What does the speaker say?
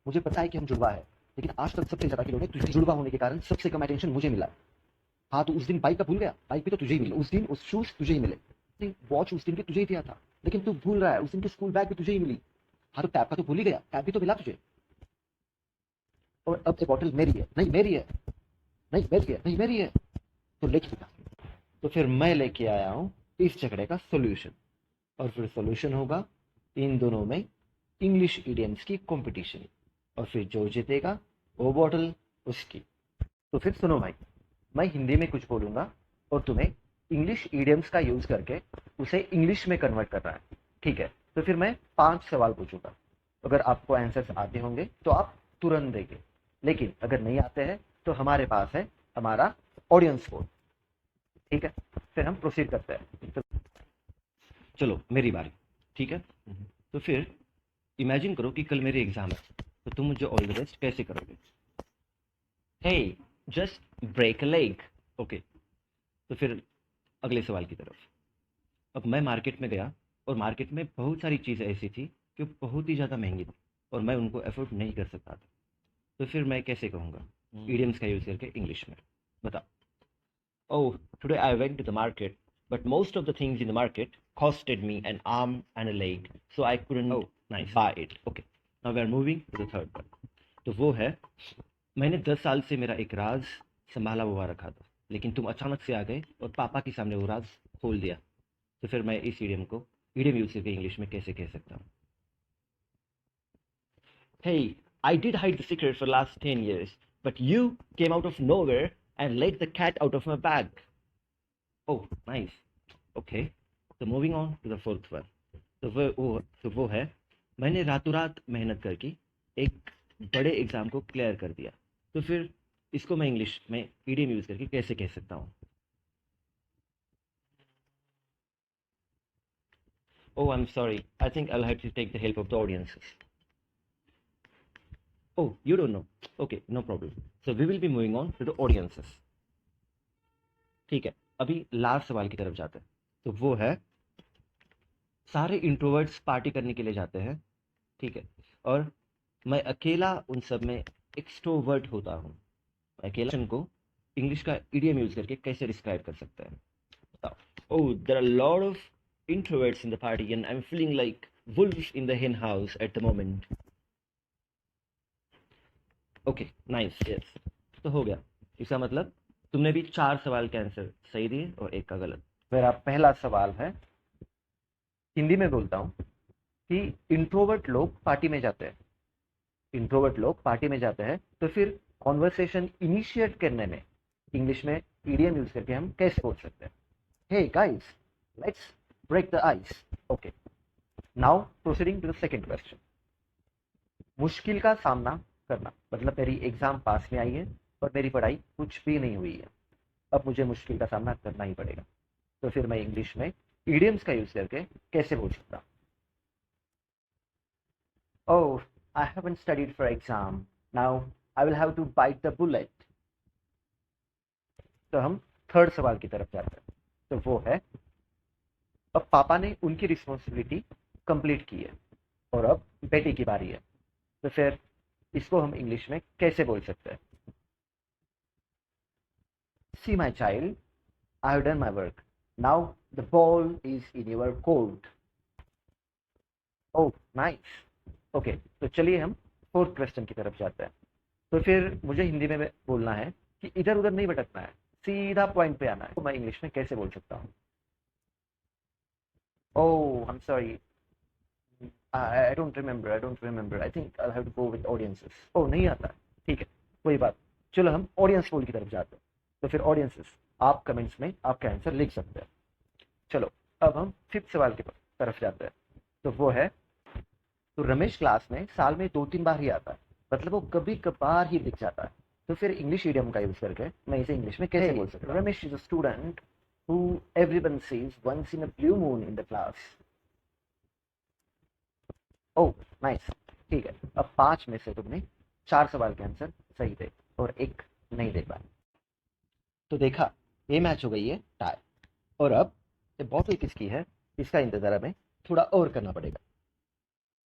मुझे पता है कि हम जुड़वा है, लेकिन आज तक सबसे ज्यादा खिलौने तुझे जुड़वा होने के कारण सबसे कम अटेंशन मुझे मिला। हाँ, तो उस दिन बाइक का भूल गया, बाइक भी तो तुझे ही मिली उस दिन, उस शूज तुझे ही मिले, वॉच उस दिन भी तुझे ही दिया था, लेकिन तू भूल रहा है उस दिन की स्कूल बैग भी तुझे ही मिली। हाँ, तो टैब का तो भूल ही गया, टैब भी तो मिला तुझे। और अब ये बॉटल मेरी है, नहीं मेरी है, नहीं मेरी है, नहीं मेरी है, तो लेके बता। तो फिर मैं लेके आया हूँ इस झगड़े का सोल्यूशन, और फिर सोल्यूशन होगा इन दोनों में इंग्लिश इडियम्स की कंपटीशन, और फिर जो जीतेगा वो बॉटल उसकी। तो फिर सुनो भाई, मैं हिंदी में कुछ बोलूंगा और तुम्हें इंग्लिश इडियम्स का यूज करके उसे इंग्लिश में कन्वर्ट करना है, ठीक है? तो फिर मैं 5 सवाल पूछूंगा, अगर आपको आंसर्स आते होंगे तो आप तुरंत देंगे, लेकिन अगर नहीं आते हैं तो हमारे पास है हमारा ऑडियंस बोर्ड, ठीक है? फिर हम प्रोसीड करते हैं। तो चलो मेरी बारी, ठीक है? तो फिर इमेजिन करो कि कल मेरी एग्जाम है, तो तुम मुझे ऑल द बेस्ट कैसे करोगे? Hey, just break a leg. Okay, तो फिर अगले सवाल की तरफ। अब मैं मार्केट में गया और मार्केट में बहुत सारी चीज़ें ऐसी थी जो बहुत ही ज़्यादा महंगी थी और मैं उनको अफोर्ड नहीं कर सकता था। तो फिर मैं कैसे कहूँगा इडियम्स का यूज़ करके इंग्लिश में? बताओ। Oh, today I went to the market, but most of the things in the market costed me an arm and a leg, so I couldn't nice. Buy it. Okay, now we are moving to the third one. तो वो है, मैंने 10 साल से मेरा एक राज संभाला हुआ रखा था, लेकिन तुम अचानक से आ गए और पापा के सामने वो राज खोल दिया। तो फिर मैं इस इडियम यूज करके इंग्लिश में कैसे कह सकता हूँ? Hey, I did hide the secret for the last 10 years, but you came out of nowhere and let the cat out of my bag. Oh, nice. Okay. So moving on to the fourth one. तो वो है, मैंने रातों रात मेहनत करके एक बड़े एग्जाम को क्लियर कर दिया। तो फिर इसको मैं इंग्लिश में इडियम यूज करके कैसे कह सकता हूँ? Oh, I'm sorry. I think I'll have to take the help of the audiences. Oh, you don't know. Okay, no problem. So we will be moving on to the audiences. ठीक है, अभी last सवाल की तरफ जाते हैं। तो वो है, सारे इंट्रोवर्ट्स पार्टी करने के लिए जाते हैं, ठीक है, और मैं अकेला उन सब में एक्सट्रोवर्ट होता हूँ। अकेला को इंग्लिश का इडियम यूज करके कैसे डिस्क्राइब कर सकते हैं? बताओ। Oh, there are lot of introverts in the party and I'm feeling like wolf in the hen house at the moment. Okay, nice, yes. तो हो गया। इसका मतलब तुमने भी 4 सवाल के आंसर सही दिए और एक का गलत। मेरा पहला सवाल है, हिंदी में बोलता हूँ कि इंट्रोवर्ट लोग पार्टी में जाते हैं, इंट्रोवर्ट लोग पार्टी में जाते हैं, तो फिर कॉन्वर्सेशन इनिशिएट करने में इंग्लिश में ईडीएम यूज करके हम कैसे बोल सकते हैं? Hey guys, let's break the ice. Okay, now proceeding to the second question. मुश्किल का सामना करना, मतलब मेरी एग्जाम पास में आई है और मेरी पढ़ाई कुछ भी नहीं हुई है, अब मुझे मुश्किल का सामना करना ही पड़ेगा। तो फिर मैं इंग्लिश में ईडियम्स का यूज करके कैसे बोल सकता हूँ? Oh, I haven't studied for exam. Now I will have to bite the bullet. तो हम थर्ड सवाल की तरफ जाते हैं। तो वो है, अब पापा ने उनकी रिस्पॉन्सिबिलिटी कंप्लीट की है और अब बेटी की बारी है। तो फिर इसको हम इंग्लिश में कैसे बोल सकते हैं? See my child, I have done my work. Now the ball is in your court. Oh, nice. Okay, तो चलिए हम फोर्थ क्वेश्चन की तरफ जाते हैं। तो फिर मुझे हिंदी में बोलना है कि इधर उधर नहीं भटकना है, सीधा पॉइंट पे आना है। तो मैं इंग्लिश में कैसे बोल सकता हूँ? Oh, I am sorry, I don't remember, I think I have to go with audiences. Oh, नहीं आता है, ठीक है, कोई बात। चलो हम ऑडियंस पोल की तरफ जाते हैं। तो फिर ऑडियंसेस, आप कमेंट्स में आपका आंसर लिख सकते हैं। चलो, अब हम फिफ्थ सवाल की तरफ जाते हैं। तो वो है, तो रमेश क्लास में साल में 2-3 बार ही आता है, मतलब वो कभी कभार ही दिख जाता है। तो फिर इंग्लिश इडियम का यूज करके मैं इसे इंग्लिश में कैसे बोल सकता हूँ? Ramesh is a student who everyone sees once in a blue moon in the class. Oh, nice, ठीक है। अब 5 में से तुमने 4 सवाल के आंसर सही थे और एक नहीं दे पाए। तो देखा, ये मैच हो गई है टाई। और अब ये बॉटल किसकी है इसका इंतजार हमें थोड़ा और करना पड़ेगा।